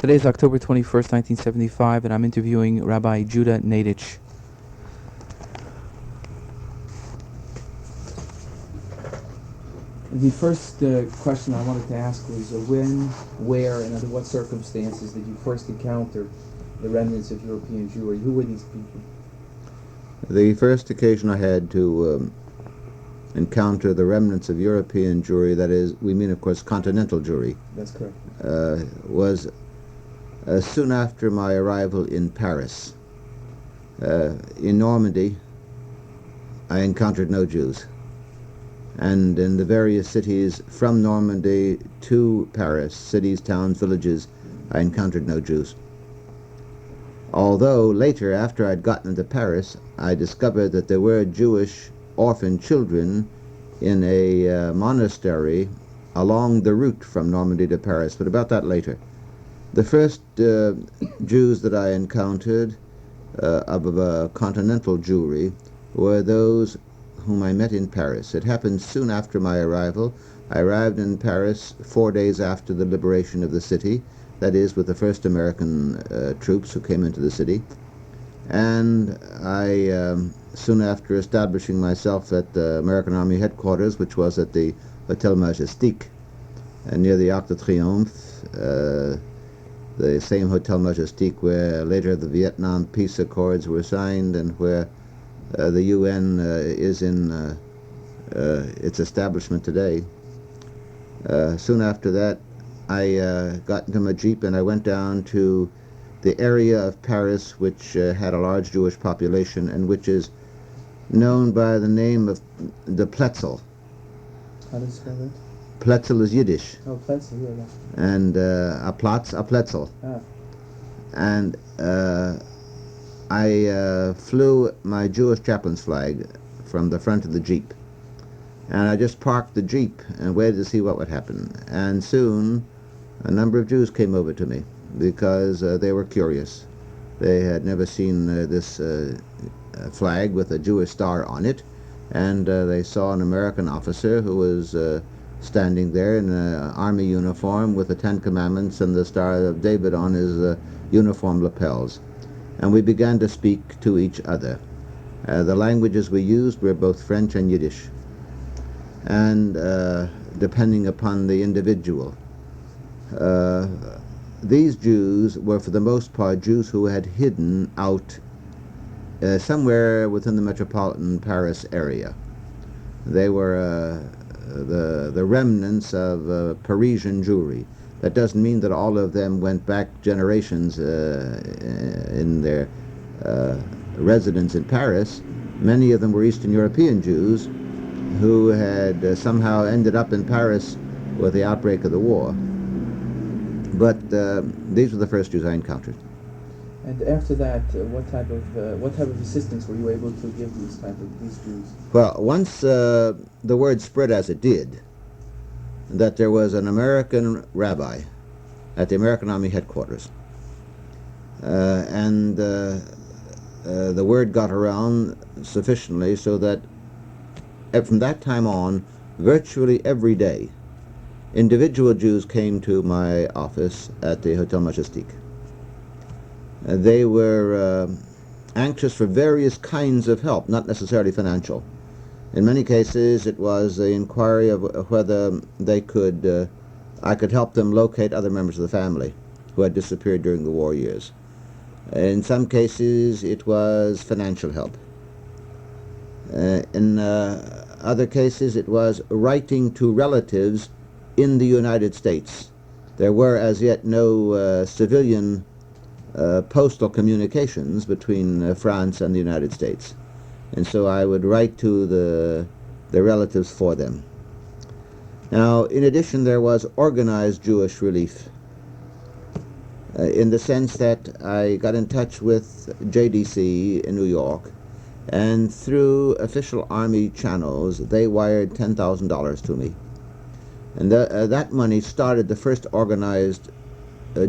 Today is October 21st, 1975, and I'm interviewing Rabbi Judah Nadich. The first question I wanted to ask was when, where, and under what circumstances did you first encounter the remnants of European Jewry? Who were these people? The first occasion I had to encounter the remnants of European Jewry, that is, we mean, of course, continental Jewry. That's correct. Was soon after my arrival in Paris. In Normandy, I encountered no Jews. And in the various cities from Normandy to Paris, cities, towns, villages, I encountered no Jews. Although later, after I'd gotten into Paris, I discovered that there were Jewish orphan children in a monastery along the route from Normandy to Paris, but about that later. The first Jews that I encountered of continental Jewry were those whom I met in Paris. It happened soon after my arrival. I arrived in Paris 4 days after the liberation of the city, that is, with the first American troops who came into the city. And I, soon after establishing myself at the American Army headquarters, which was at the Hotel Majestic, near the Arc de Triomphe, the same Hotel Majestic where later the Vietnam Peace Accords were signed and where the UN is in its establishment today. Soon after that, I got into my Jeep and I went down to the area of Paris which had a large Jewish population and which is known by the name of the Pletzel. How do you spell that? Pletzel is Yiddish. Oh, Pletzel, yeah. And a Pletzel. Ah. And I flew my Jewish chaplain's flag from the front of the Jeep. And I just parked the Jeep and waited to see what would happen. And soon a number of Jews came over to me because they were curious. They had never seen this flag with a Jewish star on it. And they saw an American officer who was standing there in an army uniform with the Ten Commandments and the Star of David on his uniform lapels. And we began to speak to each other. The languages we used were both French and Yiddish, and depending upon the individual. These Jews were for the most part Jews who had hidden out somewhere within the metropolitan Paris area. They were the remnants of Parisian Jewry. That doesn't mean that all of them went back generations in their residence in Paris. Many of them were Eastern European Jews who had somehow ended up in Paris with the outbreak of the war. But these were the first Jews I encountered. And after that, what type of assistance were you able to give these Jews? Well, once the word spread as it did, that there was an American rabbi at the American Army headquarters, and the word got around sufficiently so that from that time on, virtually every day, individual Jews came to my office at the Hotel Majestic. They were anxious for various kinds of help, not necessarily financial. In many cases, it was the inquiry of whether they could, I could help them locate other members of the family who had disappeared during the war years. In some cases, it was financial help. In other cases, it was writing to relatives in the United States. There were as yet no civilian postal communications between France and the United States. And so I would write to the relatives for them. Now, in addition, there was organized Jewish relief in the sense that I got in touch with JDC in New York, and through official Army channels, they wired $10,000 to me. And that money started the first organized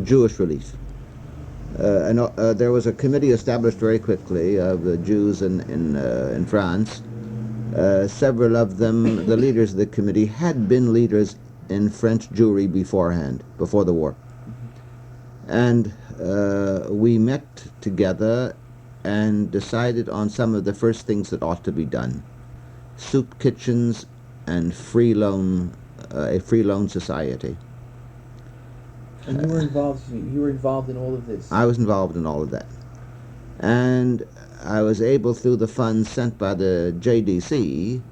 Jewish relief. There was a committee established very quickly of the Jews in France. Several of them, the leaders of the committee, had been leaders in French Jewry beforehand, before the war. And we met together and decided on some of the first things that ought to be done. Soup kitchens and a free loan society. And you were involved in all of this. I was involved in all of that. And I was able, through the funds sent by the JDC,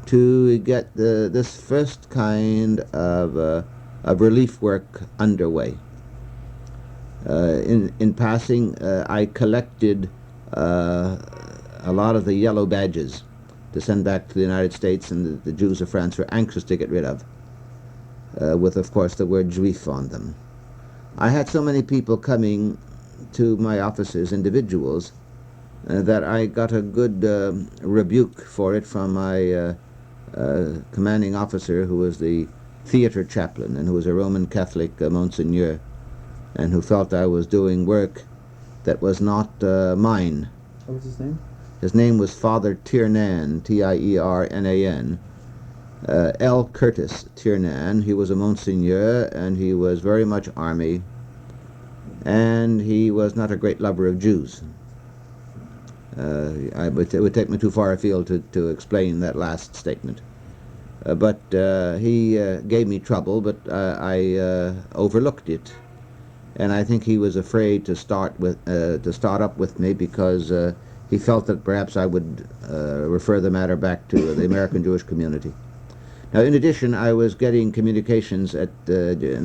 to get this first kind of relief work underway. In passing, I collected a lot of the yellow badges to send back to the United States, and the Jews of France were anxious to get rid of, with, of course, the word Juif on them. I had so many people coming to my offices, individuals, that I got a good rebuke for it from my commanding officer, who was the theater chaplain and who was a Roman Catholic Monsignor, and who felt I was doing work that was not mine. What was his name? His name was Father Tiernan, Tiernan, L. Curtis Tiernan. He was a Monsignor, and he was very much Army, and he was not a great lover of Jews. It would take me too far afield to explain that last statement. But he gave me trouble, but I overlooked it. And I think he was afraid to start up with me because he felt that perhaps I would refer the matter back to the American Jewish community. Now, in addition, I was getting communications in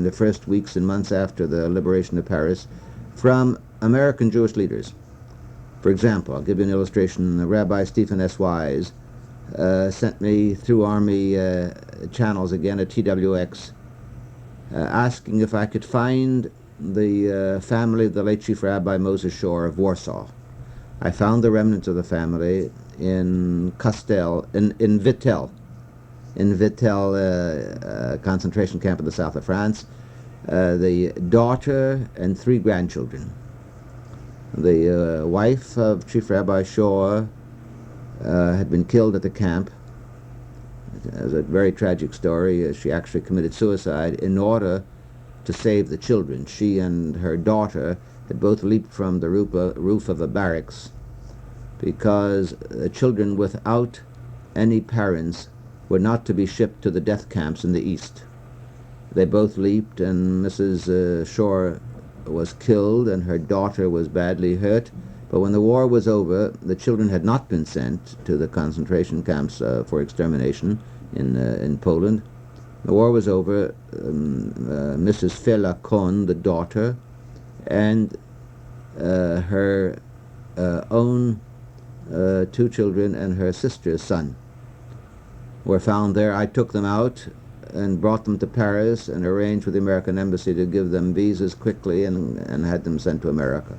the first weeks and months after the liberation of Paris from American Jewish leaders. For example, I'll give you an illustration. Rabbi Stephen S. Wise sent me through Army channels again at TWX, asking if I could find the family of the late Chief Rabbi Moses Shor of Warsaw. I found the remnants of the family in Vittel concentration camp in the south of France. The daughter and 3 grandchildren. The wife of Chief Rabbi Shor had been killed at the camp. It was a very tragic story. She actually committed suicide in order to save the children. She and her daughter had both leaped from the roof of a barracks because the children without any parents were not to be shipped to the death camps in the east. They both leaped, and Mrs. Shor was killed and her daughter was badly hurt. But when the war was over, the children had not been sent to the concentration camps for extermination in Poland. The war was over. Mrs. Fela Kohn, the daughter, and her own 2 children and her sister's son were found there. I took them out and brought them to Paris and arranged with the American embassy to give them visas quickly and had them sent to America.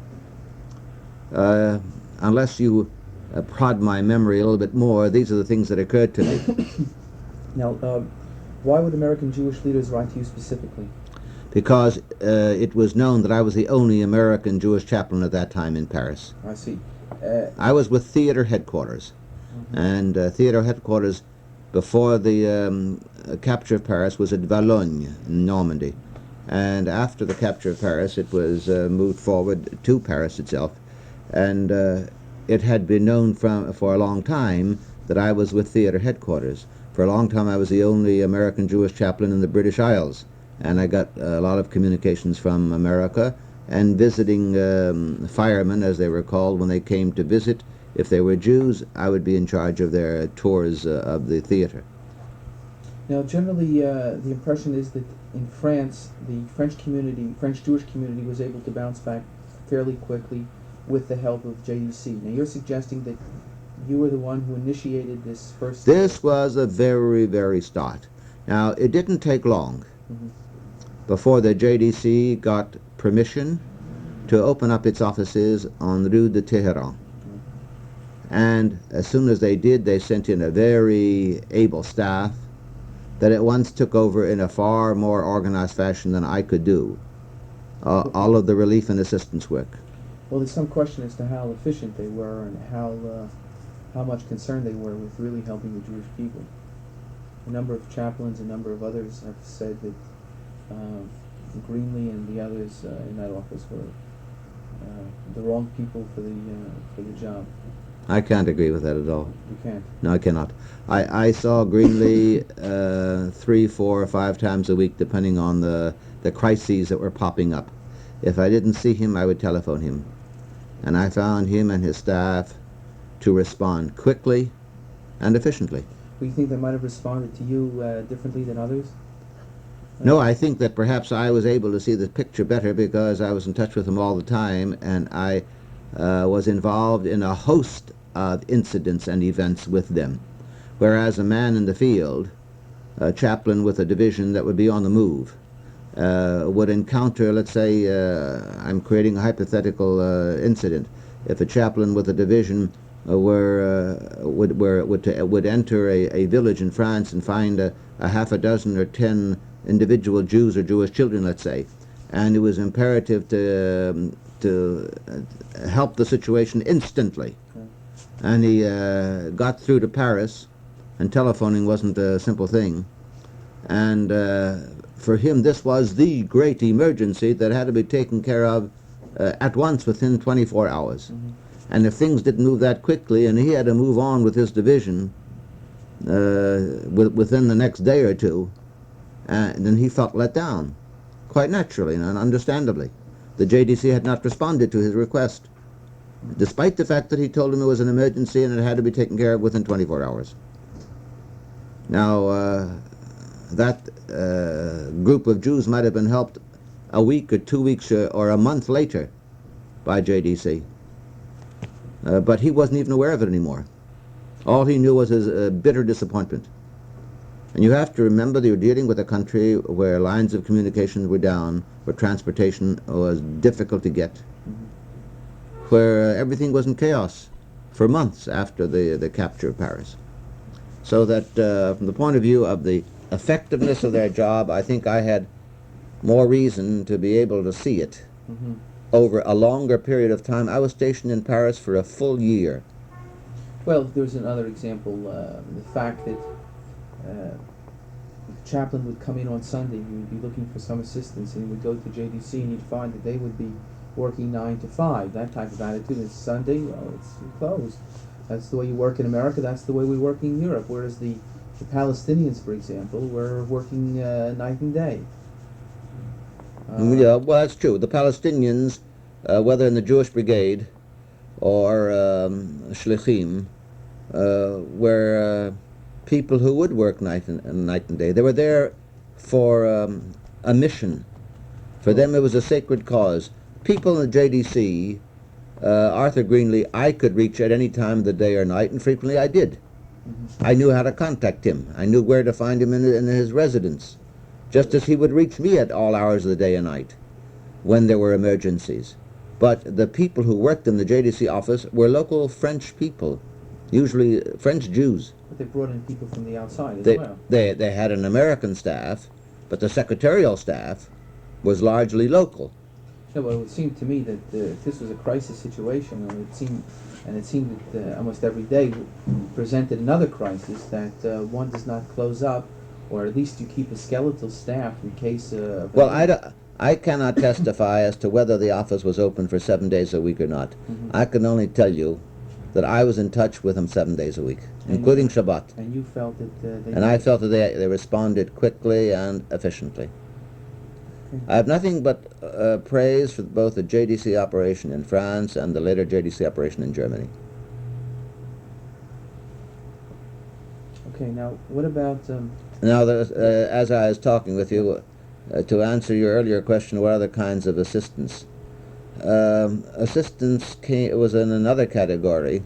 Unless you prod my memory a little bit more, these are the things that occurred to me. Now, why would American Jewish leaders write to you specifically? Because it was known that I was the only American Jewish chaplain at that time in Paris. I see. I was with theater headquarters, and theater headquarters before the capture of Paris was at Valognes in Normandy, and after the capture of Paris it was moved forward to Paris itself, and it had been known for a long time that I was with theater headquarters. For a long time I was the only American Jewish chaplain in the British Isles, and I got a lot of communications from America and visiting firemen, as they were called, when they came to visit. If they were Jews, I would be in charge of their tours of the theater. Now, generally, the impression is that in France, the French Jewish community was able to bounce back fairly quickly with the help of JDC. Now, you're suggesting that you were the one who initiated this first... This was a very, very start. Now, it didn't take long before the JDC got permission to open up its offices on Rue de Téhéran. And as soon as they did, they sent in a very able staff that at once took over in a far more organized fashion than I could do all of the relief and assistance work. Well, there's some question as to how efficient they were and how much concerned they were with really helping the Jewish people. A number of chaplains, a number of others have said that Greenlee and the others in that office were the wrong people for the job. I can't agree with that at all. You can't. No, I cannot. I saw Greenlee 3, 4, or 5 times a week, depending on the crises that were popping up. If I didn't see him, I would telephone him. And I found him and his staff to respond quickly and efficiently. Do you think they might have responded to you differently than others? No, I think that perhaps I was able to see the picture better because I was in touch with them all the time, and I was involved in a host of incidents and events with them. Whereas a man in the field, a chaplain with a division that would be on the move, would encounter, let's say, I'm creating a hypothetical incident. If a chaplain with a division would enter a village in France and find a half a dozen or 10 individual Jews or Jewish children, let's say, and it was imperative to help the situation instantly. And he got through to Paris, and telephoning wasn't a simple thing. And for him, this was the great emergency that had to be taken care of at once within 24 hours. Mm-hmm. And if things didn't move that quickly, and he had to move on with his division within the next day or two, then he felt let down, quite naturally and understandably. The JDC had not responded to his request, despite the fact that he told him it was an emergency and it had to be taken care of within 24 hours. Now, that group of Jews might have been helped a week or 2 weeks or a month later by JDC. But he wasn't even aware of it anymore. All he knew was his bitter disappointment. And you have to remember that you're dealing with a country where lines of communication were down, where transportation was difficult to get, where everything was in chaos for months after the capture of Paris. So that from the point of view of the effectiveness of their job, I think I had more reason to be able to see it over a longer period of time. I was stationed in Paris for a full year. Well, there's another example, the fact that the chaplain would come in on Sunday, he would be looking for some assistance, and he would go to JDC and he'd find that they would be working 9 to 5, that type of attitude. It's Sunday, well, it's closed. That's the way you work in America, that's the way we work in Europe, whereas the Palestinians, for example, were working night and day. Yeah, well, that's true. The Palestinians, whether in the Jewish Brigade or Shlichim, were people who would work night and day. They were there for a mission. For them, it was a sacred cause. People in the JDC, Arthur Greenlee, I could reach at any time of the day or night, and frequently I did. I knew how to contact him. I knew where to find him in his residence, just as he would reach me at all hours of the day and night when there were emergencies. But the people who worked in the JDC office were local French people, usually French Jews. But they brought in people from the outside as well. They had an American staff, but the secretarial staff was largely local. No, well, it seemed to me that if this was a crisis situation, and it seemed that almost every day presented another crisis, that one does not close up, or at least you keep a skeletal staff in case of... Well, I cannot testify as to whether the office was open for 7 days a week or not. I can only tell you that I was in touch with them 7 days a week, including Shabbat. And you felt that I felt that they responded quickly and efficiently. I have nothing but praise for both the JDC operation in France and the later JDC operation in Germany. Okay, now what about... Now, as I was talking with you, to answer your earlier question, what other kinds of assistance? Assistance was in another category.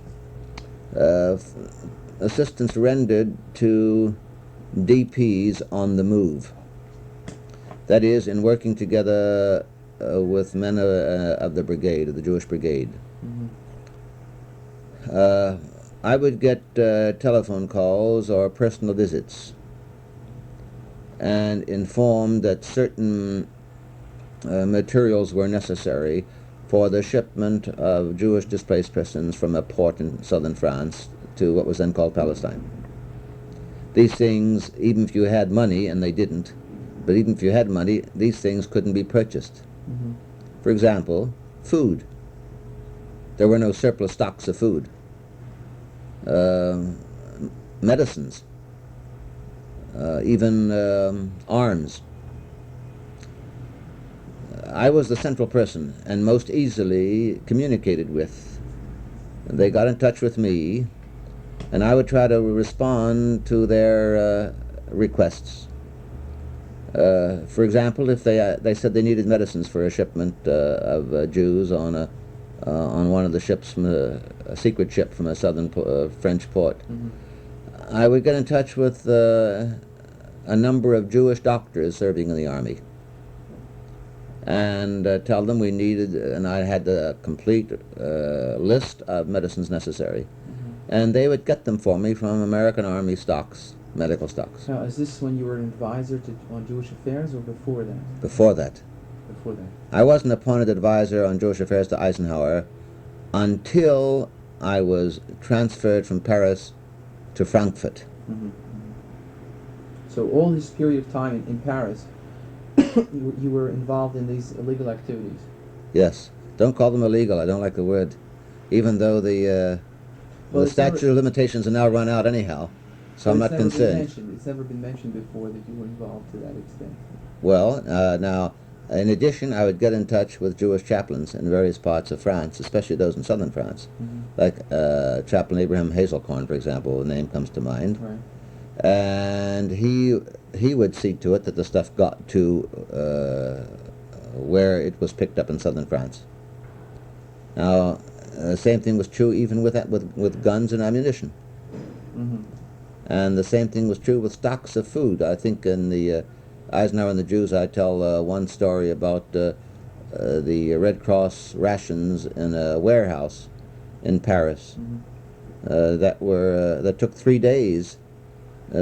Assistance rendered to DPs on the move. That is, in working together with men of the brigade, of the Jewish brigade. I would get telephone calls or personal visits and informed that certain materials were necessary for the shipment of Jewish displaced persons from a port in southern France to what was then called Palestine. These things, even if you had money, and they didn't, but even if you had money, these things couldn't be purchased. Mm-hmm. For example, food. There were no surplus stocks of food. Medicines, even arms. I was the central person and most easily communicated with. They got in touch with me, and I would try to respond to their requests. For example, if they said they needed medicines for a shipment of Jews on one of the ships, from a secret ship from a southern French port, Mm-hmm. I would get in touch with a number of Jewish doctors serving in the army, and tell them we needed, and I had a complete list of medicines necessary, Mm-hmm. and they would get them for me from American Army stocks, medical stocks. Now, is this when you were an advisor on Jewish affairs, or before that? Before that. Before that. I wasn't appointed advisor on Jewish affairs to Eisenhower until I was transferred from Paris to Frankfurt. Mm-hmm. So all this period of time in Paris, you were involved in these illegal activities. Yes. Don't call them illegal. I don't like the word. Even though the statute of limitations are now run out anyhow, so I'm not concerned. It's never been mentioned before that you were involved to that extent. Well, now, in addition, I would get in touch with Jewish chaplains in various parts of France, especially those in southern France, Mm-hmm. like Chaplain Abraham Hazelcorn, for example, the name comes to mind. Right. And he would see to it that the stuff got to where it was picked up in southern France. Now, the same thing was true even with guns and ammunition. Mm-hmm. And the same thing was true with stocks of food. I think in the Eisenhower and the Jews, I tell one story about the Red Cross rations in a warehouse in Paris. Mm-hmm. That took 3 days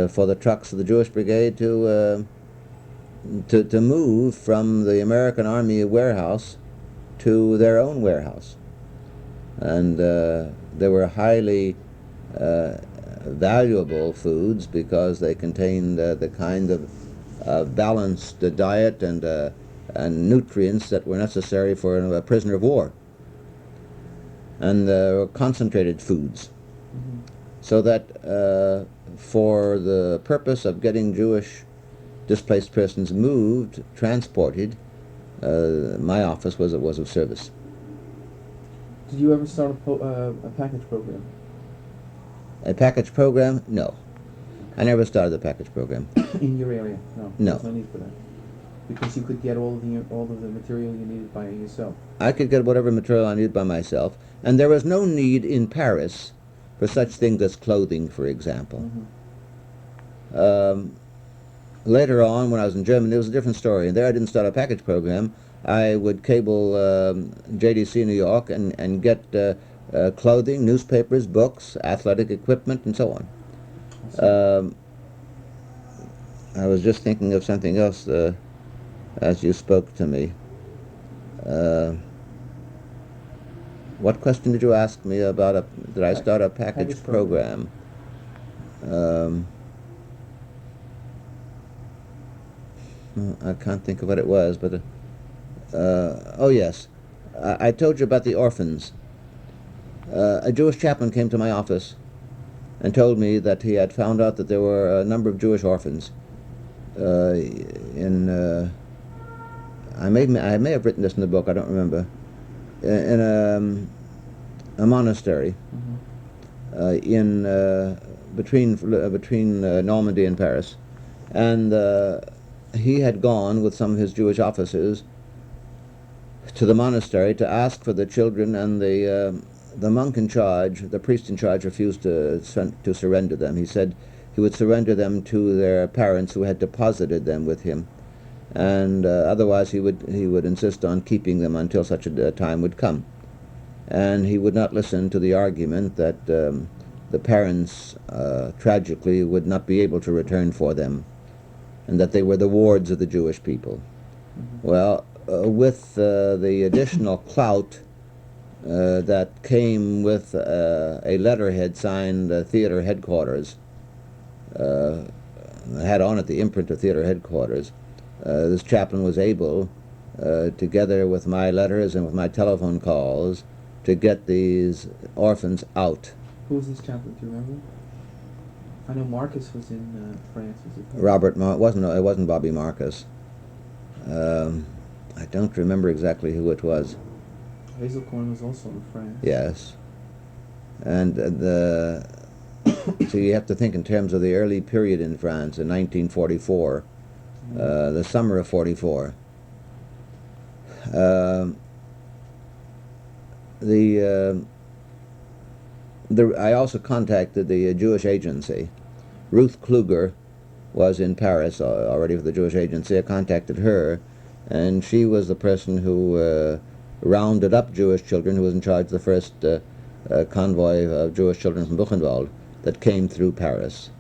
for the trucks of the Jewish Brigade to move from the American Army warehouse to their own warehouse. And they were highly valuable foods because they contained the kind of balanced diet and nutrients that were necessary for a prisoner of war, and concentrated foods. Mm-hmm. So that for the purpose of getting Jewish displaced persons moved, transported, my office was of service. Did you ever start a package program? A package program? No. I never started a package program. In your area? No. No. There's no need for that. Because you could get all of the material you needed by yourself. I could get whatever material I needed by myself, and there was no need in Paris for such things as clothing, for example. Mm-hmm. Later on, when I was in Germany, it was a different story. And there I didn't start a package program. I would cable JDC New York and get clothing, newspapers, books, athletic equipment, and so on. I was just thinking of something else as you spoke to me. What question did you ask me about did I start a package program? I can't think of what it was, but oh yes, I told you about the orphans. A Jewish chaplain came to my office and told me that he had found out that there were a number of Jewish orphans I may have written this in the book, I don't remember, in a monastery between Normandy and Paris, and he had gone with some of his Jewish officers to the monastery to ask for the children, and the monk in charge, the priest in charge, refused to surrender them. He said he would surrender them to their parents who had deposited them with him, and otherwise he would insist on keeping them until such a time would come. And he would not listen to the argument that the parents tragically would not be able to return for them, and that they were the wards of the Jewish people. Mm-hmm. Well, with the additional clout that came with a letterhead signed theater headquarters, had on it the imprint of theater headquarters, this chaplain was able, together with my letters and with my telephone calls, to get these orphans out. Who was this chaplain? Do you remember? I know Marcus was in France. Was it? It wasn't Bobby Marcus. I don't remember exactly who it was. Hazelcorn was also in France. Yes. And so you have to think in terms of the early period in France, in 1944, the summer of 44. I also contacted the Jewish agency. Ruth Kluger was in Paris already with the Jewish agency. I contacted her, and she was the person who rounded up Jewish children, who was in charge of the first convoy of Jewish children from Buchenwald that came through Paris.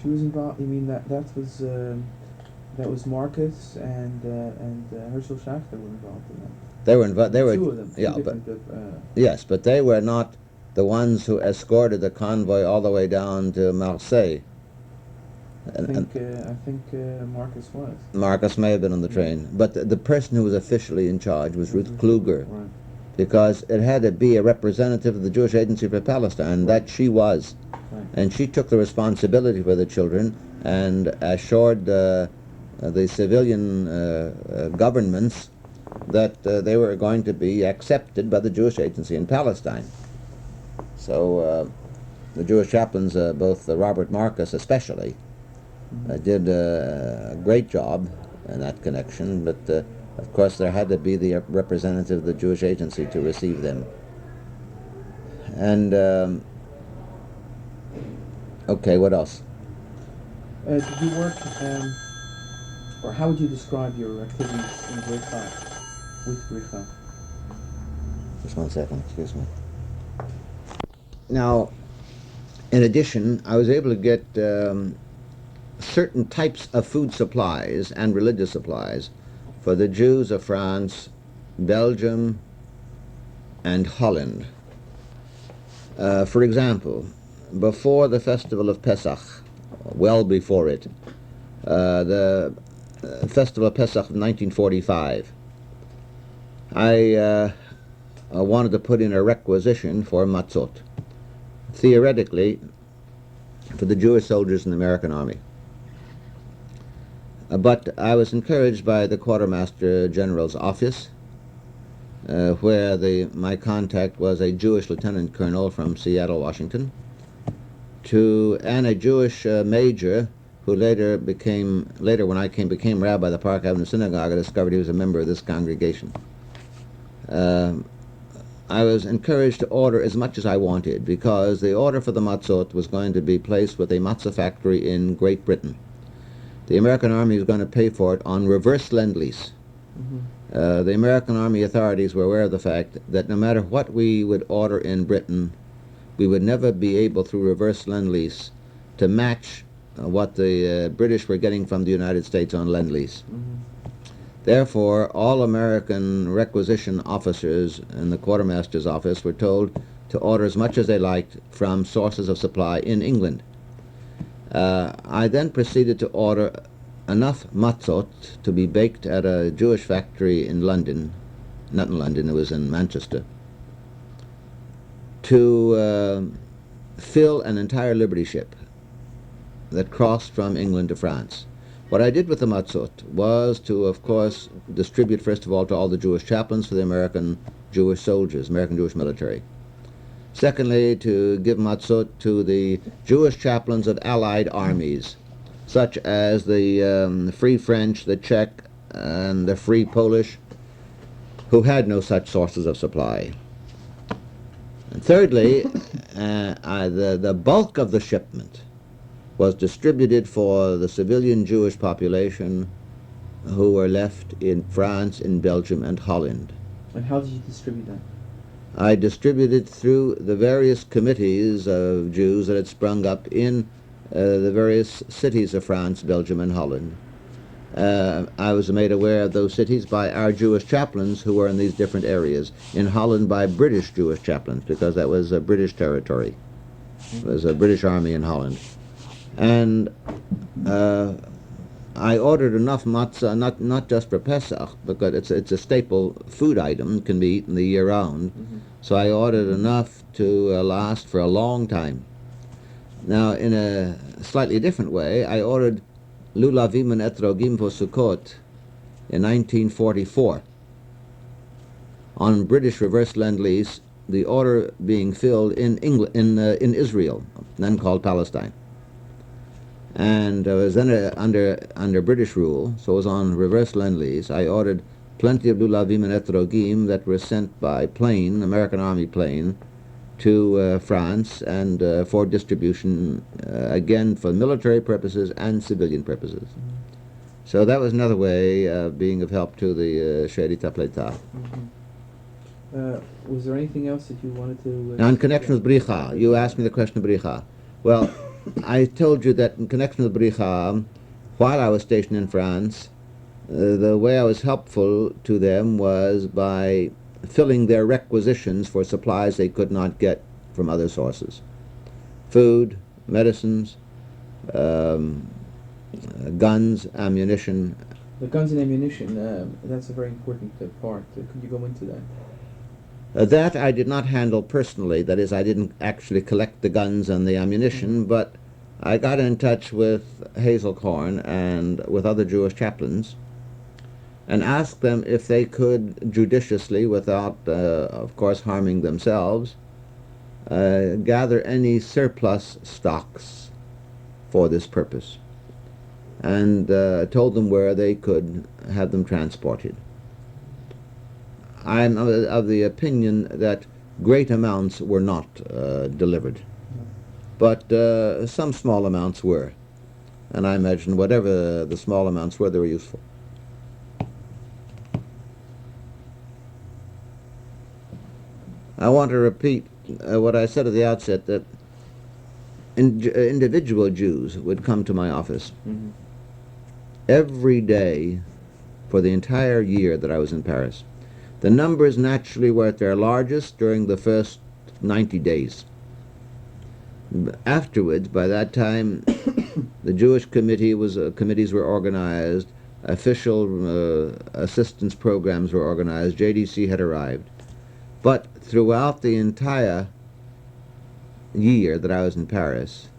She was involved. You mean that was Marcus and Herschel Schachter were involved in that? They were involved. They were two of them. Yes, but they were not the ones who escorted the convoy all the way down to Marseille. I think Marcus was. Marcus may have been on the train, but the person who was officially in charge was Ruth Kluger, right. Because it had to be a representative of the Jewish Agency for Palestine, and that she was. Right. And she took the responsibility for the children and assured the civilian governments that they were going to be accepted by the Jewish Agency in Palestine. So the Jewish chaplains, both Robert Marcus especially, did a great job in that connection, but of course there had to be the representative of the Jewish Agency to receive them. And okay, what else? Did you work, or how would you describe your activities in Grobman, with Grobman? Just 1 second, excuse me. Now, in addition, I was able to get certain types of food supplies and religious supplies for the Jews of France, Belgium, and Holland. For example, before the festival of Pesach, well before it, the festival of Pesach of 1945, I wanted to put in a requisition for matzot, theoretically for the Jewish soldiers in the American Army. But I was encouraged by the Quartermaster General's office, where my contact was a Jewish lieutenant colonel from Seattle, Washington, and a Jewish major who later when I became rabbi of the Park Avenue Synagogue, I discovered he was a member of this congregation. I was encouraged to order as much as I wanted, because the order for the matzot was going to be placed with a matzah factory in Great Britain. The American Army was going to pay for it on reverse lend-lease. The American Army authorities were aware of the fact that no matter what we would order in Britain, we would never be able, through reverse lend-lease, to match what the British were getting from the United States on lend-lease. Therefore, all American requisition officers in the quartermaster's office were told to order as much as they liked from sources of supply in England. I then proceeded to order enough matzot to be baked at a Jewish factory in London, not in London, it was in Manchester, to fill an entire Liberty ship that crossed from England to France. What I did with the matzot was to, of course, distribute first of all to all the Jewish chaplains for the American Jewish soldiers, American Jewish military. Secondly, to give matzot to the Jewish chaplains of Allied armies, such as the Free French, the Czech, and the Free Polish, who had no such sources of supply. And thirdly, the bulk of the shipment was distributed for the civilian Jewish population who were left in France, in Belgium, and Holland. And how did you distribute that? I distributed through the various committees of Jews that had sprung up in the various cities of France, Belgium, and Holland. I was made aware of those cities by our Jewish chaplains who were in these different areas. In Holland by British Jewish chaplains, because that was a British territory. It was a British army in Holland. And I ordered enough matzah, not just for Pesach, because it's a staple food item, can be eaten the year round. So I ordered enough to last for a long time. Now, in a slightly different way, I ordered lulavim and etrogim for Sukkot in 1944. On British reverse Lend-Lease, the order being filled in in Israel, then called Palestine. And it was then under British rule, so it was on reverse Lend-Lease. I ordered plenty of lulavim and etrogim that were sent by plane, American Army plane, to France, and for distribution, again for military purposes and civilian purposes. So that was another way of being of help to the She'erit HaPleita. Was there anything else that you wanted to... Now, in connection with Bricha, you asked me the question of Bricha. Well, I told you that in connection with Bricha, while I was stationed in France, the way I was helpful to them was by filling their requisitions for supplies they could not get from other sources. Food, medicines, guns, ammunition. The guns and ammunition, that's a very important part. Could you go into that? That I did not handle personally. That is, I didn't actually collect the guns and the ammunition, but I got in touch with Hazelcorn and with other Jewish chaplains and asked them if they could judiciously, without, of course, harming themselves, gather any surplus stocks for this purpose, and told them where they could have them transported. I'm of the opinion that great amounts were not delivered, but some small amounts were, and I imagine whatever the small amounts were, they were useful. I want to repeat what I said at the outset, that individual Jews would come to my office every day for the entire year that I was in Paris. The numbers naturally were at their largest during the first 90 days. Afterwards, by that time, the Jewish committees were organized, official assistance programs were organized, JDC had arrived. But throughout the entire year that I was in Paris,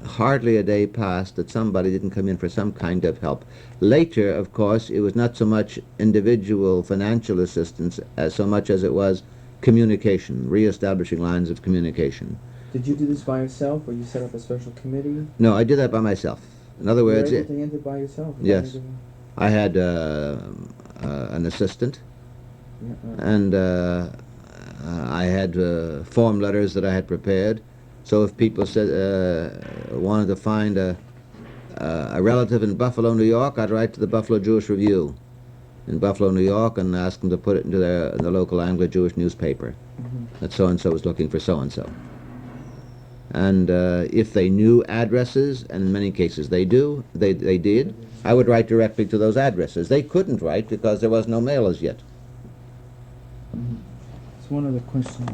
hardly a day passed that somebody didn't come in for some kind of help. Later, of course, it was not so much individual financial assistance as so much as it was communication, re-establishing lines of communication. Did you do this by yourself, or you set up a special committee? No, I did that by myself. In other words, you were able to handle it by yourself? Yes. I had an assistant, and I had form letters that I had prepared. So if people said wanted to find a relative in Buffalo, New York, I'd write to the Buffalo Jewish Review in Buffalo, New York, and ask them to put it into the local Anglo-Jewish newspaper that so-and-so was looking for so-and-so. And if they knew addresses, and in many cases they did, I would write directly to those addresses. They couldn't write because there was no mail as yet. There's one other question.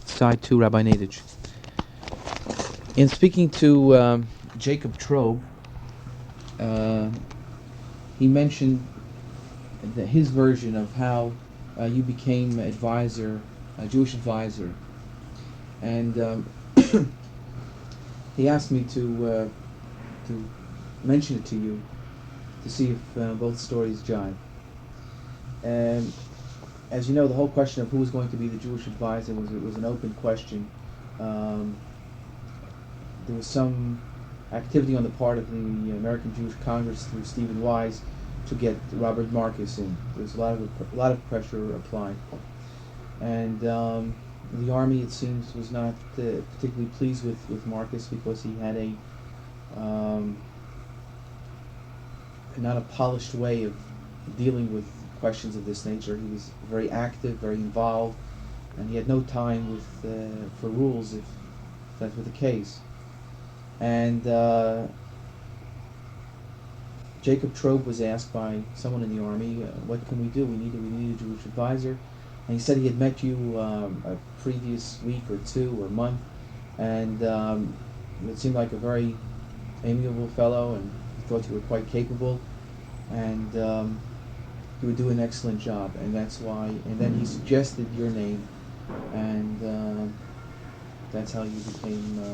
Side 2, Rabbi Nadich. In speaking to Jacob Trobe, he mentioned his version of how you became a Jewish advisor, and he asked me to mention it to you to see if both stories jive. And as you know, the whole question of who was going to be the Jewish advisor was an open question. There was some activity on the part of the American Jewish Congress through Stephen Wise to get Robert Marcus in. There was a lot of pressure applied, and the Army, it seems, was not particularly pleased with Marcus because he had a not a polished way of dealing with questions of this nature. He was very active, very involved, and he had no time for rules if that were the case. And Jacob Trobe was asked by someone in the Army, what can we do? We need a Jewish advisor. And he said he had met you a previous week or two or month, and it seemed like a very amiable fellow, and he thought you were quite capable, and you would do an excellent job, and that's why. And then he suggested your name, and that's how you became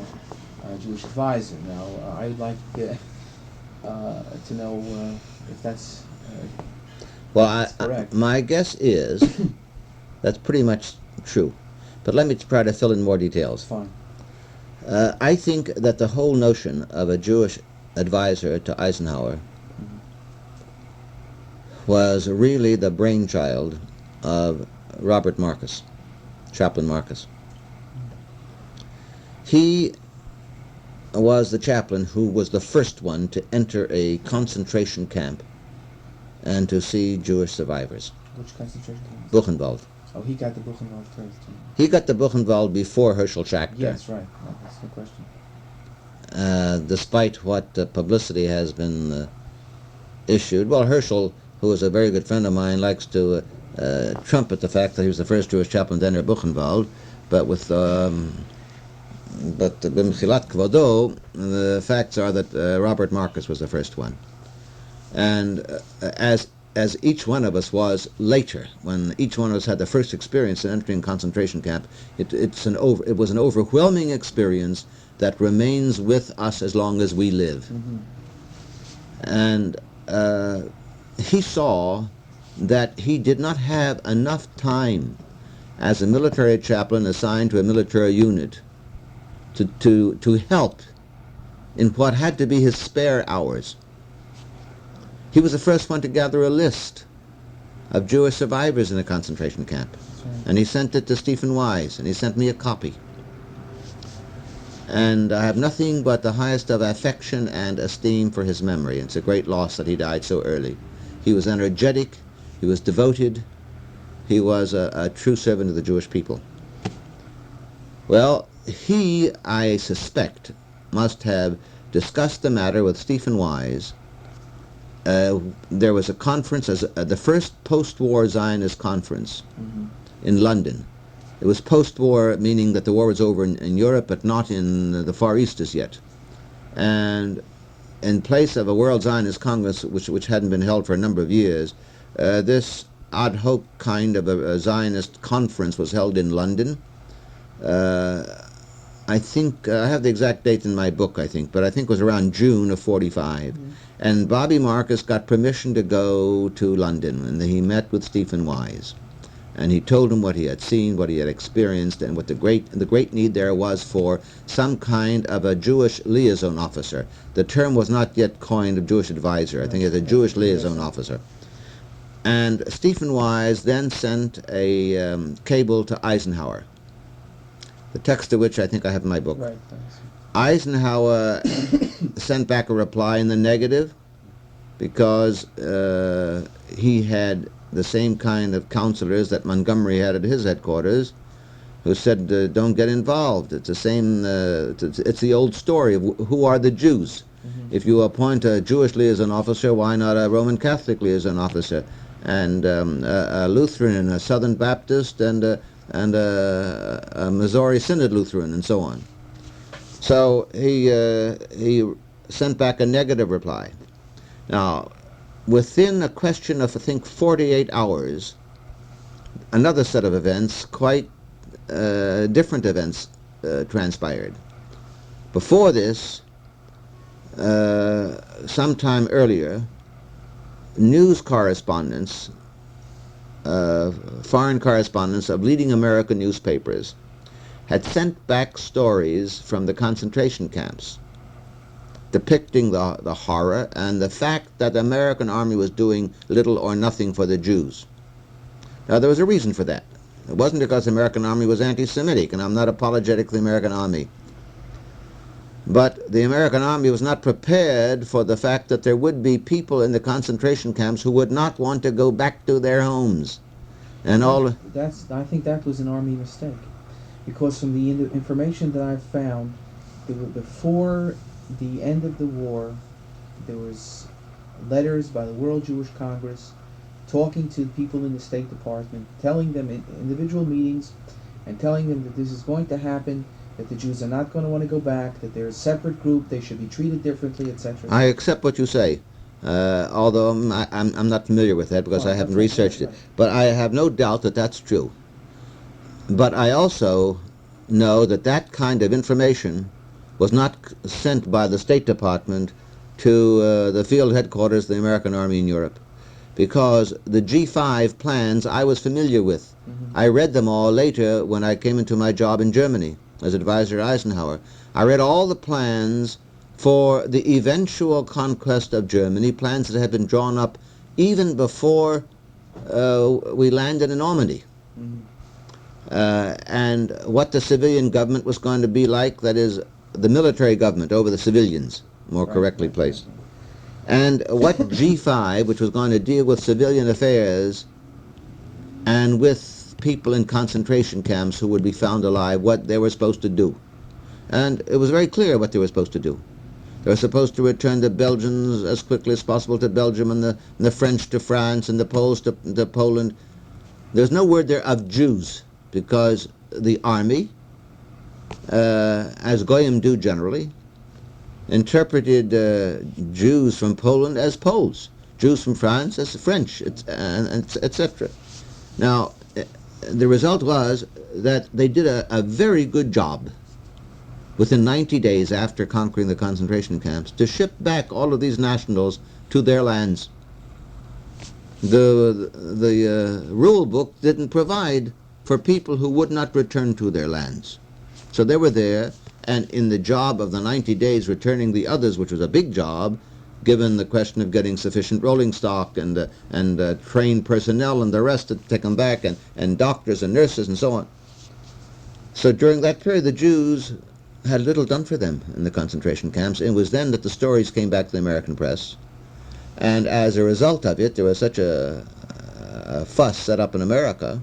Jewish advisor. Now, I would like to know if that's correct. My guess is that's pretty much true. But let me try to fill in more details. Fine. I think that the whole notion of a Jewish advisor to Eisenhower was really the brainchild of Robert Marcus, Chaplain Marcus. He was the chaplain who was the first one to enter a concentration camp and to see Jewish survivors. Which concentration camp? Buchenwald. Oh, he got the Buchenwald first. He got the Buchenwald before Herschel Schachter. Yes, right. That's the question. Despite what publicity has been issued. Well, Herschel, who is a very good friend of mine, likes to trumpet the fact that he was the first Jewish chaplain to enter Buchenwald, but with b'mchilat kvodo, the facts are that Robert Marcus was the first one. And as each one of us was later, when each one of us had the first experience in entering concentration camp, it was an overwhelming experience that remains with us as long as we live. Mm-hmm. And he saw that he did not have enough time as a military chaplain assigned to a military unit to help in what had to be his spare hours. He was the first one to gather a list of Jewish survivors in a concentration camp. Right. And he sent it to Stephen Wise, and he sent me a copy. And I have nothing but the highest of affection and esteem for his memory. It's a great loss that he died so early. He was energetic, he was devoted, he was a true servant of the Jewish people. Well, he, I suspect, must have discussed the matter with Stephen Wise. There was a conference, the first post-war Zionist conference in London. It was post-war, meaning that the war was over in Europe, but not in the Far East as yet. And in place of a World Zionist Congress, which hadn't been held for a number of years, this ad hoc kind of a Zionist conference was held in London. I think, I have the exact date in my book, I think, but I think it was around June of 45. And Bobby Marcus got permission to go to London, and he met with Stephen Wise. And he told him what he had seen, what he had experienced, and what the great need there was for some kind of a Jewish liaison officer. The term was not yet coined a Jewish advisor. I think it's a Jewish liaison officer. And Stephen Wise then sent a cable to Eisenhower, the text of which I think I have in my book. Right, thanks. Eisenhower sent back a reply in the negative because he had the same kind of counselors that Montgomery had at his headquarters, who said, don't get involved. It's the same, it's the old story of who are the Jews. If you appoint a Jewish liaison officer, why not a Roman Catholic liaison officer? And a Lutheran and a Southern Baptist and a Missouri Synod Lutheran and so on. So he sent back a negative reply. Now, within a question of, I think, 48 hours, another set of events, quite different events, transpired. Before this, sometime earlier, news correspondents, foreign correspondents of leading American newspapers had sent back stories from the concentration camps depicting the horror and the fact that the American army was doing little or nothing for the Jews. Now, there was a reason for that. It wasn't because the American army was anti-Semitic, and I'm not apologetic for the American army. But the American army was not prepared for the fact that there would be people in the concentration camps who would not want to go back to their homes. And all. I think that was an army mistake, because from the information that I've found, before the end of the war, there was letters by the World Jewish Congress talking to people in the State Department, telling them in individual meetings, and telling them that this is going to happen, that the Jews are not going to want to go back, that they're a separate group, they should be treated differently, etc. I accept what you say, although I'm not familiar with that because I haven't researched it. But I have no doubt that that's true. But I also know that that kind of information was not sent by the State Department to the field headquarters of the American Army in Europe, because the G5 plans I was familiar with. Mm-hmm. I read them all later when I came into my job in Germany as advisor to Eisenhower. I read all the plans for the eventual conquest of Germany, plans that had been drawn up even before we landed in Normandy. Mm-hmm. And what the civilian government was going to be like, that is, the military government over the civilians, more correctly placed. And what G5, which was going to deal with civilian affairs and with people in concentration camps who would be found alive, what they were supposed to do. And it was very clear what they were supposed to do. They were supposed to return the Belgians as quickly as possible to Belgium, and the French to France, and the Poles to Poland. There's no word there of Jews, because the army, as Goyim do generally, interpreted Jews from Poland as Poles, Jews from France as French, etc. Now, the result was that they did a very good job within 90 days after conquering the concentration camps to ship back all of these nationals to their lands. The rule book didn't provide for people who would not return to their lands. So they were there, and in the job of the 90 days returning the others, which was a big job, given the question of getting sufficient rolling stock and trained personnel and the rest to take them back, and doctors and nurses and so on. So during that period, the Jews had little done for them in the concentration camps. It was then that the stories came back to the American press. And as a result of it, there was such a fuss set up in America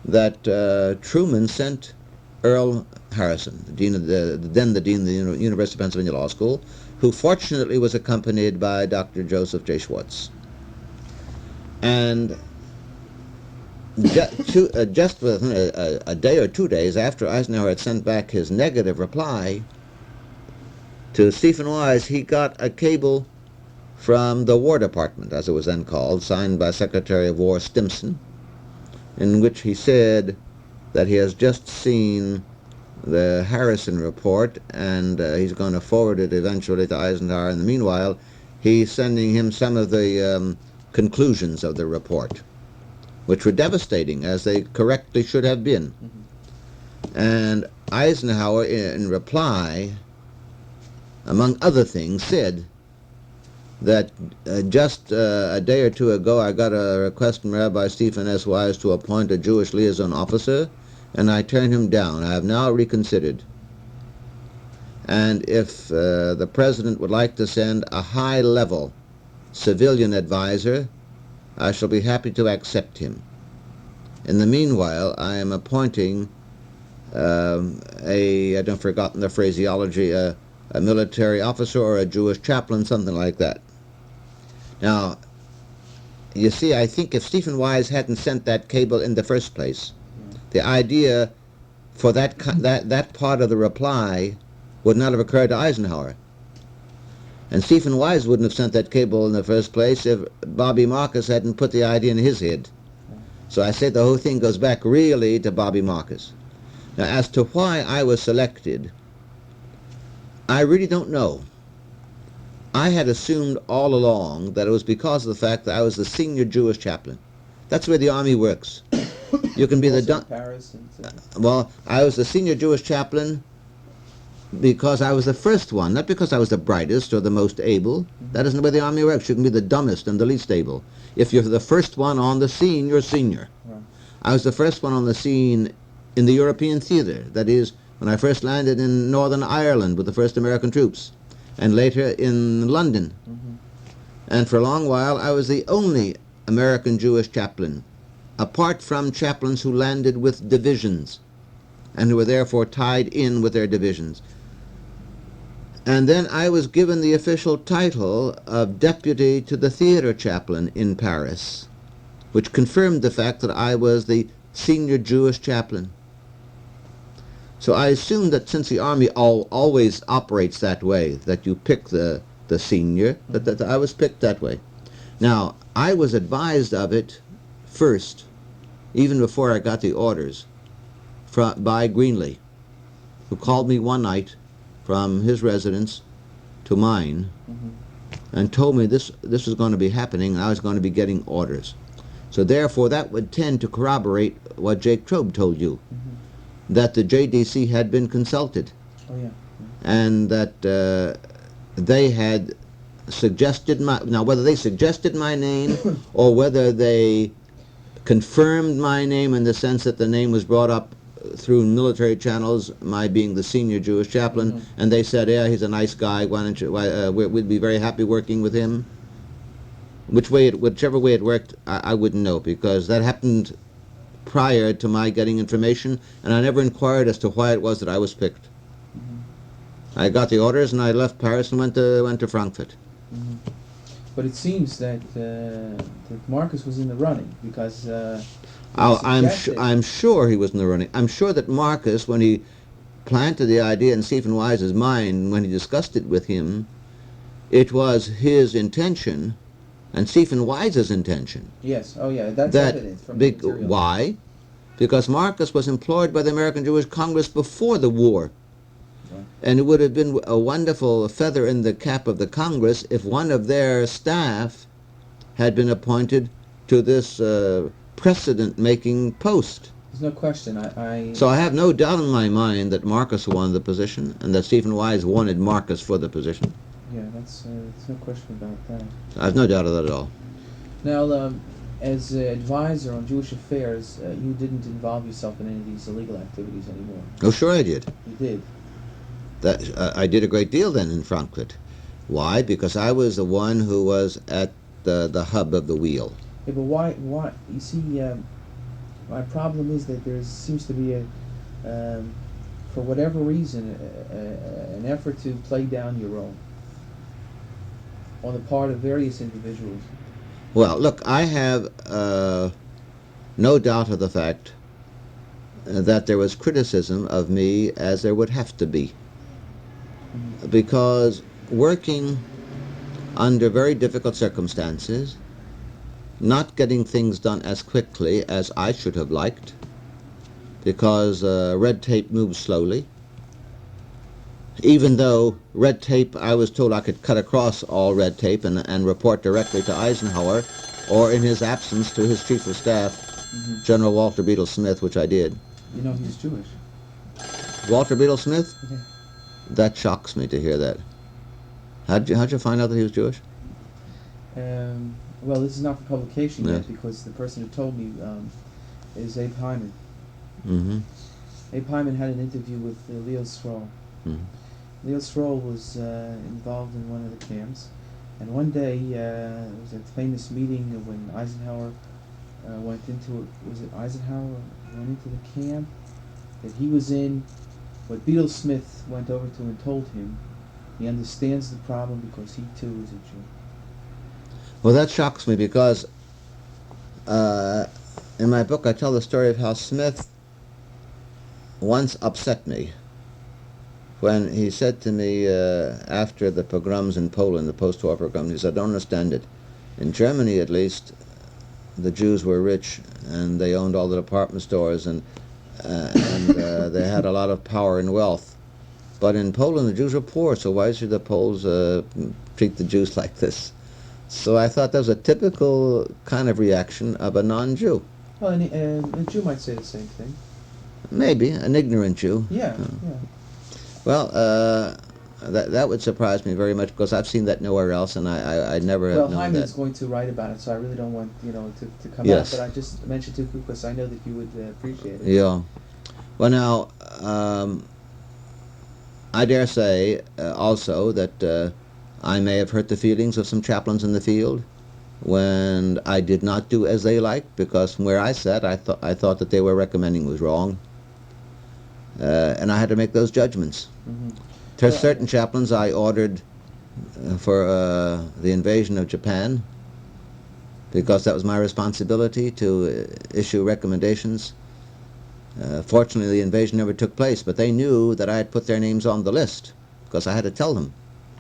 that Truman sent Earl Harrison, the dean of the dean of the University of Pennsylvania Law School, who fortunately was accompanied by Dr. Joseph J. Schwartz. And just within a day or 2 days after Eisenhower had sent back his negative reply to Stephen Wise, he got a cable from the War Department, as it was then called, signed by Secretary of War Stimson, in which he said that he has just seen the Harrison report, and he's going to forward it eventually to Eisenhower. In the meanwhile, he's sending him some of the conclusions of the report, which were devastating, as they correctly should have been. Mm-hmm. And Eisenhower, in reply, among other things, said that just a day or two ago I got a request from Rabbi Stephen S. Wise to appoint a Jewish liaison officer, and I turned him down. I have now reconsidered. And if the President would like to send a high-level civilian advisor, I shall be happy to accept him. In the meanwhile, I am appointing I've forgotten the phraseology, a military officer or a Jewish chaplain, something like that. Now, you see, I think if Stephen Wise hadn't sent that cable in the first place, the idea for that part of the reply would not have occurred to Eisenhower. And Stephen Wise wouldn't have sent that cable in the first place if Bobby Marcus hadn't put the idea in his head. So I said the whole thing goes back really to Bobby Marcus. Now, as to why I was selected, I really don't know. I had assumed all along that it was because of the fact that I was the senior Jewish chaplain. That's the way the Army works. You can be Also in Paris and well, I was the senior Jewish chaplain because I was the first one, not because I was the brightest or the most able. That isn't the way the Army works. You can be the dumbest and the least able. If you're the first one on the scene, you're senior. Right. I was the first one on the scene in the European theater. That is, when I first landed in Northern Ireland with the first American troops, and later in London. And for a long while, I was the only American Jewish chaplain, apart from chaplains who landed with divisions and who were therefore tied in with their divisions. And then I was given the official title of deputy to the theater chaplain in Paris, which confirmed the fact that I was the senior Jewish chaplain. So I assumed that since the Army always operates that way, that you pick the senior, that I was picked that way. Now, I was advised of it first, even before I got the orders, by Greenlee, who called me one night from his residence to mine and told me this was going to be happening and I was going to be getting orders. So therefore that would tend to corroborate what Jake Trobe told you, that the JDC had been consulted. Oh, yeah. And that they had suggested now whether they suggested my name or whether they confirmed my name in the sense that the name was brought up through military channels, my being the senior Jewish chaplain, and they said, yeah, he's a nice guy, why don't you, we'd be very happy working with him. Whichever way it worked, I wouldn't know, because that happened prior to my getting information, and I never inquired as to why it was that I was picked. I got the orders and I left Paris and went to Frankfurt. But it seems that Marcus was in the running because I'm sure he was in the running. I'm sure that Marcus, when he planted the idea in Stephen Wise's mind, when he discussed it with him, it was his intention and Stephen Wise's intention. Yes. Oh, yeah. That's evident from the material. Why? Because Marcus was employed by the American Jewish Congress before the war. And it would have been a wonderful feather in the cap of the Congress if one of their staff had been appointed to this precedent-making post. There's no question. So I have no doubt in my mind that Marcus won the position and that Stephen Wise wanted Marcus for the position. Yeah, there's no question about that. I have no doubt of that at all. Now, as advisor on Jewish affairs, you didn't involve yourself in any of these illegal activities anymore. Oh, sure I did. You did. I did a great deal then in Frankfurt. Why? Because I was the one who was at the hub of the wheel. Yeah, but why? You see, my problem is that there seems to be for whatever reason, an effort to play down your role on the part of various individuals. Well, look, I have no doubt of the fact that there was criticism of me, as there would have to be. Because working under very difficult circumstances, not getting things done as quickly as I should have liked, because red tape moves slowly. Even though red tape, I was told I could cut across all red tape and report directly to Eisenhower, or in his absence to his chief of staff, General Walter Beadle Smith, which I did. You know he's Jewish. Walter Beadle Smith? Yeah. That shocks me to hear that. How'd you find out that he was Jewish? Well, this is not for publication yet, because the person who told me is Abe Hyman. Abe Hyman had an interview with Leo Stroll. Leo Stroll was involved in one of the camps, and one day there was a famous meeting when Eisenhower went into it. Was it Eisenhower went into the camp that he was in? What Beadle Smith went over to and told him, he understands the problem because he too is a Jew. Well, that shocks me because in my book I tell the story of how Smith once upset me when he said to me after the pogroms in Poland, the post-war pogroms, he said, I don't understand it. In Germany, at least, the Jews were rich and they owned all the department stores and they had a lot of power and wealth. But in Poland, the Jews are poor, so why should the Poles treat the Jews like this? So I thought that was a typical kind of reaction of a non-Jew. Well, and a Jew might say the same thing. Maybe, an ignorant Jew. Yeah, Well, that would surprise me very much, because I've seen that nowhere else, and I never have known Hyman's that. going to write about it, so I really don't want to come Yes. out. But I just mentioned to you because I know that you would appreciate it. Yeah. Well, now, I dare say also that I may have hurt the feelings of some chaplains in the field when I did not do as they liked, because from where I sat, I thought that they were recommending was wrong, and I had to make those judgments. Mm-hmm. There's certain chaplains I ordered for the invasion of Japan, because that was my responsibility to issue recommendations. Fortunately, the invasion never took place, but they knew that I had put their names on the list, because I had to tell them.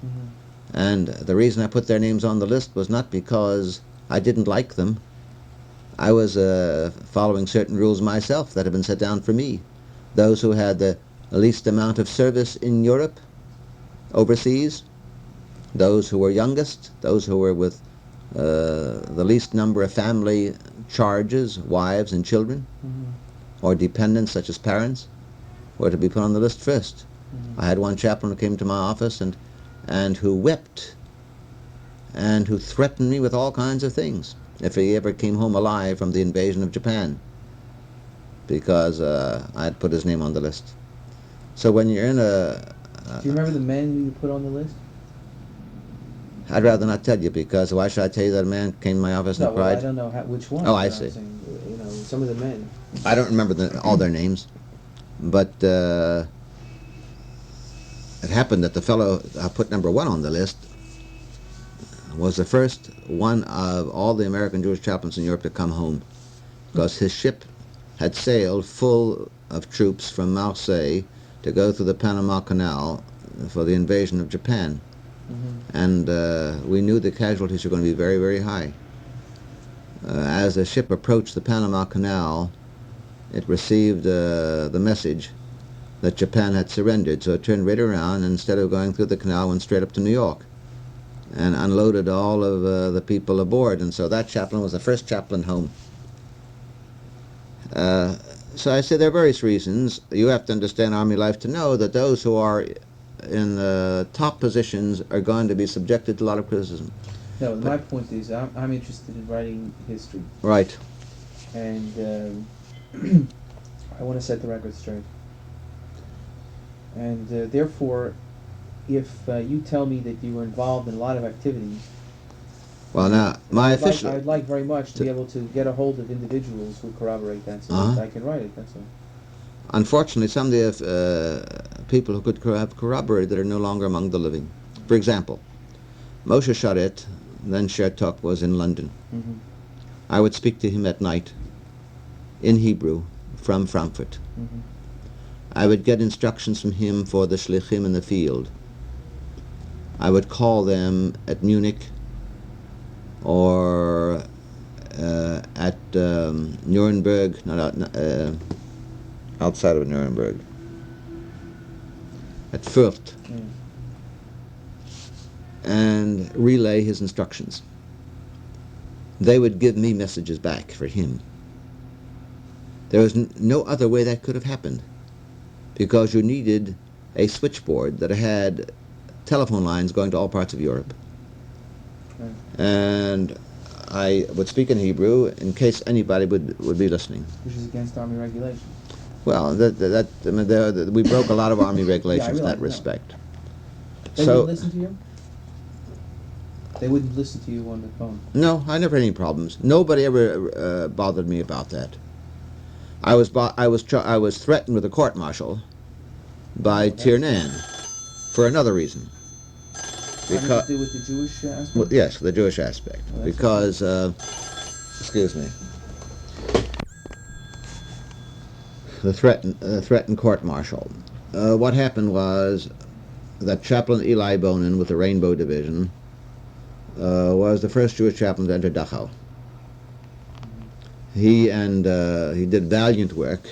Mm-hmm. And the reason I put their names on the list was not because I didn't like them. I was following certain rules myself that had been set down for me. Those who had the least amount of service in Europe, overseas, those who were youngest, those who were with the least number of family charges, wives and children, Mm-hmm. or dependents such as parents, were to be put on the list first. Mm-hmm. I had one chaplain who came to my office and who wept and who threatened me with all kinds of things if he ever came home alive from the invasion of Japan, because I had put his name on the list. So when you're in a... Do you remember the men you put on the list? I'd rather not tell you, because why should I tell you that a man came to my office and No, well, cried? I don't know which one. Oh, I but I'm see. saying, some of the men. I don't remember all their names, but it happened that the fellow I put number one on the list was the first one of all the American Jewish chaplains in Europe to come home, because his ship had sailed full of troops from Marseille to go through the Panama Canal for the invasion of Japan. Mm-hmm. And we knew the casualties were going to be very, very high. As the ship approached the Panama Canal, it received the message that Japan had surrendered, so it turned right around, and instead of going through the canal, went straight up to New York and unloaded all of the people aboard. And so that chaplain was the first chaplain home. So I say there are various reasons. You have to understand Army life to know that those who are in the top positions are going to be subjected to a lot of criticism. No, my point is I'm interested in writing history. Right. And I want to set the record straight. And therefore, if you tell me that you were involved in a lot of activities, well, now, I'd like very much to be able to get a hold of individuals who corroborate that, so that I can write it, that's all. Unfortunately, some of the people who could have corroborated are no longer among the living. For example, Moshe Sharet, then Shertok, was in London. Mm-hmm. I would speak to him at night in Hebrew from Frankfurt. Mm-hmm. I would get instructions from him for the shlichim in the field. I would call them at Munich or at Nuremberg, outside of Nuremberg, at Fürth, and relay his instructions. They would give me messages back for him. There was no other way that could have happened, because you needed a switchboard that had telephone lines going to all parts of Europe. And I would speak in Hebrew in case anybody would be listening. Which is against Army regulations. Well, we broke a lot of Army regulations in that respect. They wouldn't listen to you? They wouldn't listen to you on the phone? No, I never had any problems. Nobody ever bothered me about that. I was threatened with a court-martial by Tiernan for another reason. Having to do with the Jewish aspect? Well, yes, the Jewish aspect. Well, because, excuse me, the threatened court-martial. What happened was that Chaplain Eli Bonin with the Rainbow Division was the first Jewish chaplain to enter Dachau. He did valiant work,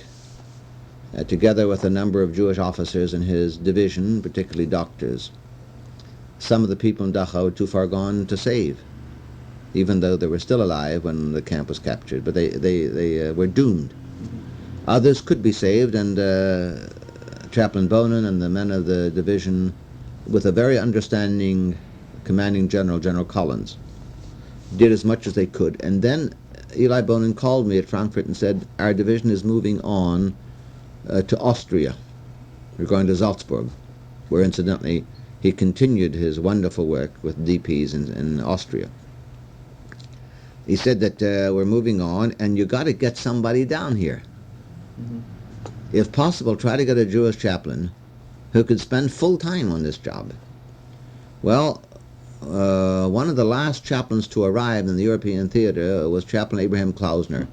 together with a number of Jewish officers in his division, particularly doctors. Some of the people in Dachau were too far gone to save, even though they were still alive when the camp was captured, but they were doomed. Others could be saved, and Chaplain Bonin and the men of the division, with a very understanding commanding general, General Collins, did as much as they could. And then Eli Bonin called me at Frankfurt and said, our division is moving on to Austria. We're going to Salzburg, where incidentally he continued his wonderful work with DPs in Austria. He said that we're moving on, and you got to get somebody down here. If possible, try to get a Jewish chaplain who could spend full time on this job. Well, one of the last chaplains to arrive in the European theater was Chaplain Abraham Klausner,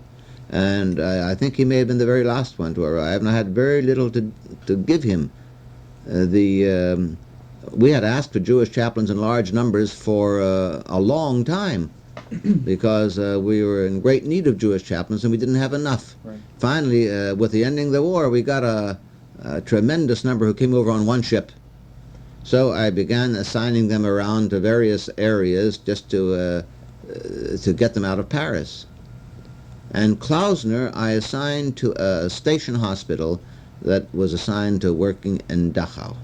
and I think he may have been the very last one to arrive, and I had very little to give him. We had asked for Jewish chaplains in large numbers for a long time, because we were in great need of Jewish chaplains and we didn't have enough. Right. Finally, with the ending of the war, we got a tremendous number who came over on one ship. So I began assigning them around to various areas just to get them out of Paris. And Klausner I assigned to a station hospital that was assigned to working in Dachau.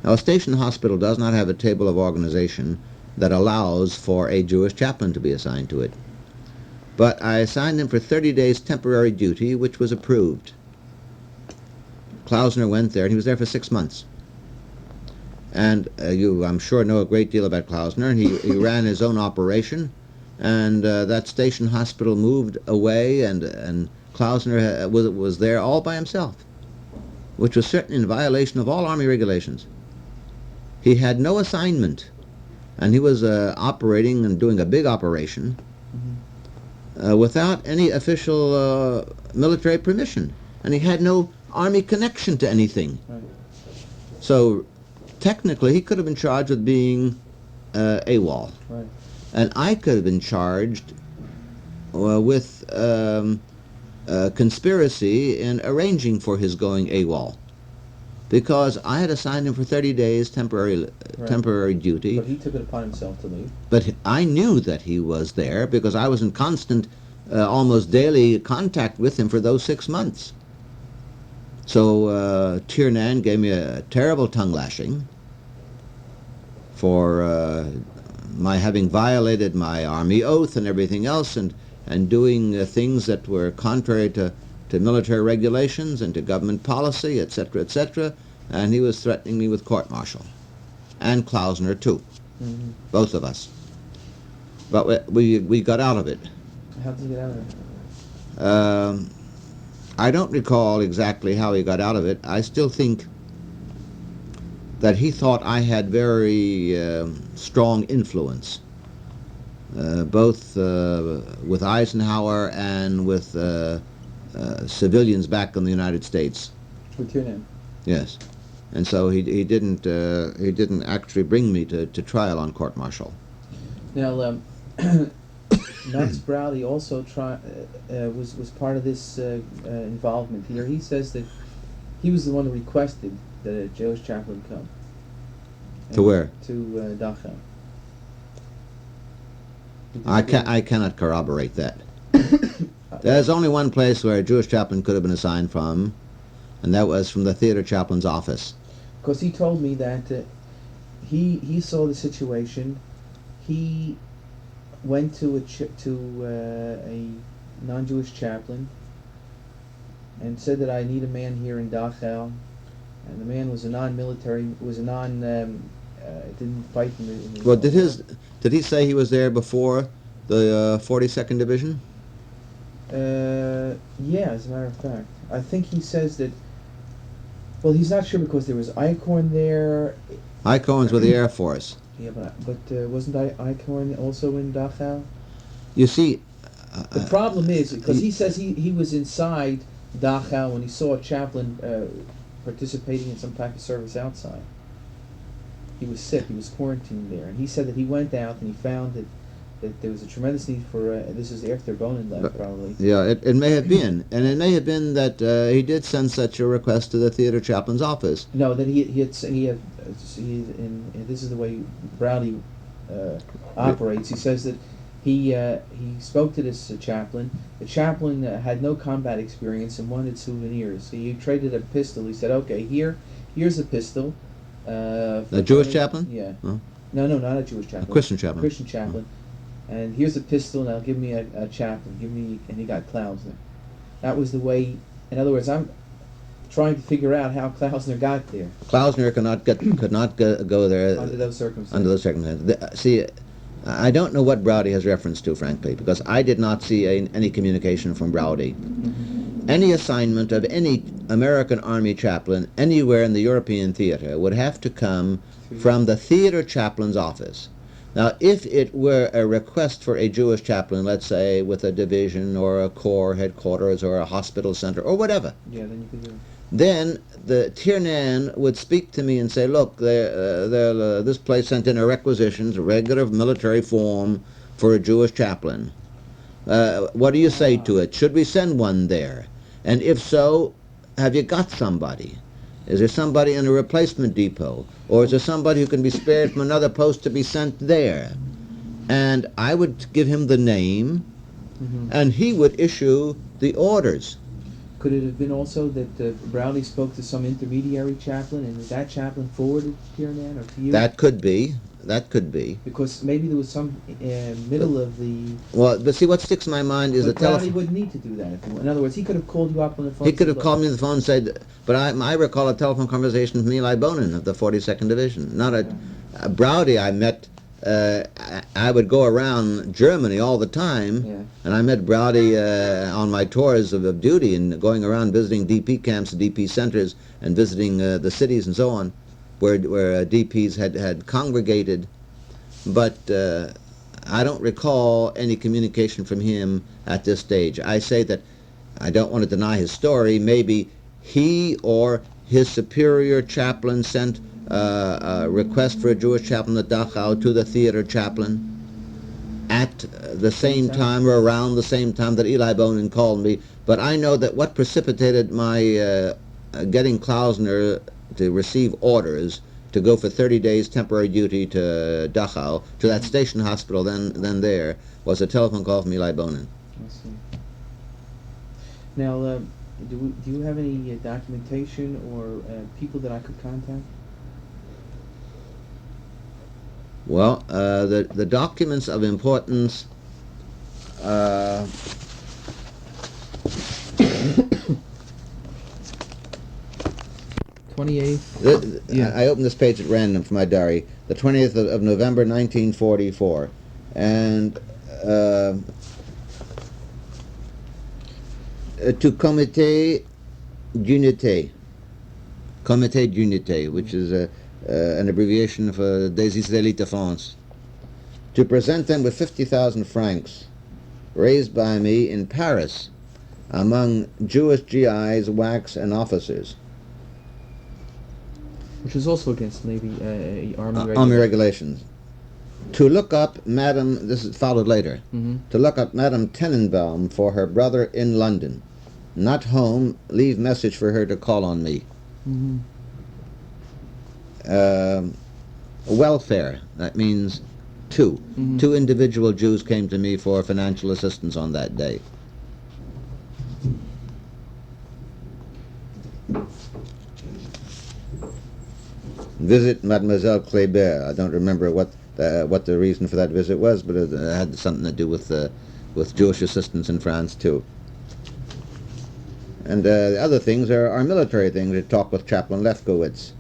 Now, a station hospital does not have a table of organization that allows for a Jewish chaplain to be assigned to it. But I assigned him for 30 days temporary duty, which was approved. Klausner went there, and he was there for 6 months. And you, I'm sure, know a great deal about Klausner. He ran his own operation, and that station hospital moved away, and Klausner was there all by himself, which was certainly in violation of all Army regulations. He had no assignment, and he was operating and doing a big operation without any official military permission, and he had no Army connection to anything. Right. So technically he could have been charged with being AWOL. Right. And I could have been charged with conspiracy in arranging for his going AWOL, because I had assigned him for 30 days temporary duty. But he took it upon himself to leave. But I knew that he was there because I was in constant, almost daily contact with him for those 6 months. So Tiernan gave me a terrible tongue lashing for my having violated my Army oath and everything else, and doing things that were contrary to military regulations and to government policy, etc., etc., and he was threatening me with court-martial. And Klausner, too. Mm-hmm. Both of us. But we got out of it. How did you get out of it? I don't recall exactly how he got out of it. I still think that he thought I had very strong influence, both with Eisenhower and with civilians back in the United States. With Tiernan? Yes, and so he didn't actually bring me to trial on court-martial. Now, Max Browley also was part of this involvement here. He says that he was the one who requested that a Jewish chaplain come. To where? To Dachau. I cannot corroborate that. There's only one place where a Jewish chaplain could have been assigned from, and that was from the theater chaplain's office. Because he told me that he saw the situation. He went to a non-Jewish chaplain and said that I need a man here in Dachau, and the man was a non-military, didn't fight in the Well, did he say he was there before the 42nd Division? Yeah, as a matter of fact. I think he says that, well, he's not sure because there was Eichhorn there. Eichhorn's with the Air Force. Yeah, but wasn't Eichhorn also in Dachau? You see... the problem is, because he says he was inside Dachau when he saw a chaplain participating in some type of service outside. He was sick, he was quarantined there, and he said that he went out and he found that that there was a tremendous need for, this is after Bonin left, probably. Yeah, it may have been. And it may have been that he did send such a request to the theater chaplain's office. No, that he this is the way Browdy operates. He says that he spoke to this chaplain. The chaplain had no combat experience and wanted souvenirs. So he traded a pistol. He said, "Okay, here's a pistol." A Jewish chaplain? Yeah. Huh? No, not a Jewish chaplain. A Christian chaplain. Christian chaplain. And here's a pistol. Now give me a chaplain. And he got Klausner. That was the way. In other words, I'm trying to figure out how Klausner got there. Klausner could not go there under those circumstances. Under those circumstances. See, I don't know what Browdy has reference to, frankly, because I did not see any communication from Browdy. Mm-hmm. Any assignment of any American Army chaplain anywhere in the European theater would have to come from the theater chaplain's office. Now, if it were a request for a Jewish chaplain, let's say with a division or a corps headquarters or a hospital center or whatever, yeah, then you could do it. Then the Tiernan would speak to me and say, "Look, this place sent in a requisitions, a regular military form for a Jewish chaplain. What do you say to it? Should we send one there? And if so, have you got somebody? Is there somebody in a replacement depot? Or is there somebody who can be spared from another post to be sent there?" And I would give him the name, and he would issue the orders. Could it have been also that Browdy spoke to some intermediary chaplain, and that chaplain forwarded to Tiernan or to you? That could be. Because maybe there was some middle of the... Well, but see, what sticks in my mind is the telephone... Browdy wouldn't need to do that. In other words, he could have called you up on the phone. He could have called me on the phone and said... But I recall a telephone conversation with Eli Bonin of the 42nd Division. Not a... Browdy I met... I would go around Germany all the time, and I met Browdy on my tours of duty and going around visiting DP camps and DP centers and visiting the cities and so on, where DPs had congregated. But I don't recall any communication from him at this stage. I say that I don't want to deny his story. Maybe he or his superior chaplain sent a request for a Jewish chaplain at Dachau to the theater chaplain at the same time or around the same time that Eli Bonin called me. But I know that what precipitated my getting Klausner to receive orders to go for 30 days temporary duty to Dachau, to that station hospital then there, was a telephone call from Eli Bonin. I see. Now, do you have any documentation or people that I could contact? Well, the documents of importance 28th. I opened this page at random from my diary. The 20th of November, 1944, and to Comité d'Unité, which is an abbreviation for des Israélites de France, to present them with 50,000 francs raised by me in Paris among Jewish GIs, WACs, and officers. Which is also against Navy Army regulations. To look up Madame, this is followed later, to look up Madame Tenenbaum for her brother in London. Not home, leave message for her to call on me. Welfare, that means two. Two individual Jews came to me for financial assistance on that day. Visit Mademoiselle Kléber. I don't remember what the reason for that visit was, but it had something to do with Jewish assistance in France too. And the other things are military things. To talk with Chaplain Lefkowitz.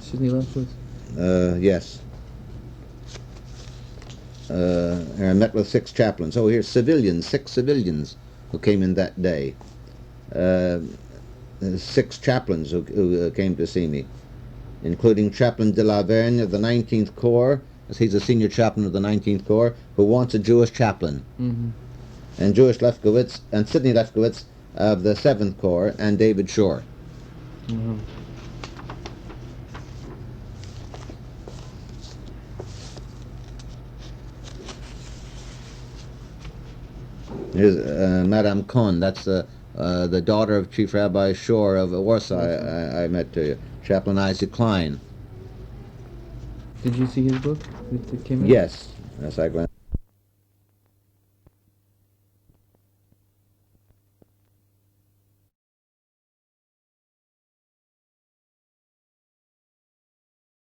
Sidney Lefkowitz? Yes. I met with 6 chaplains. Oh, here's civilians, 6 civilians who came in that day. 6 chaplains who came to see me, including Chaplain de la Vergne of the 19th Corps, as he's a senior chaplain of the 19th Corps, who wants a Jewish chaplain. And Jewish Lefkowitz, and Sidney Lefkowitz of the 7th Corps, and David Shore. Here's Madame Kohn. That's the daughter of Chief Rabbi Shor of Warsaw. I met Chaplain Isaac Klein. Did you see his book? It came out? Yes, I glanced.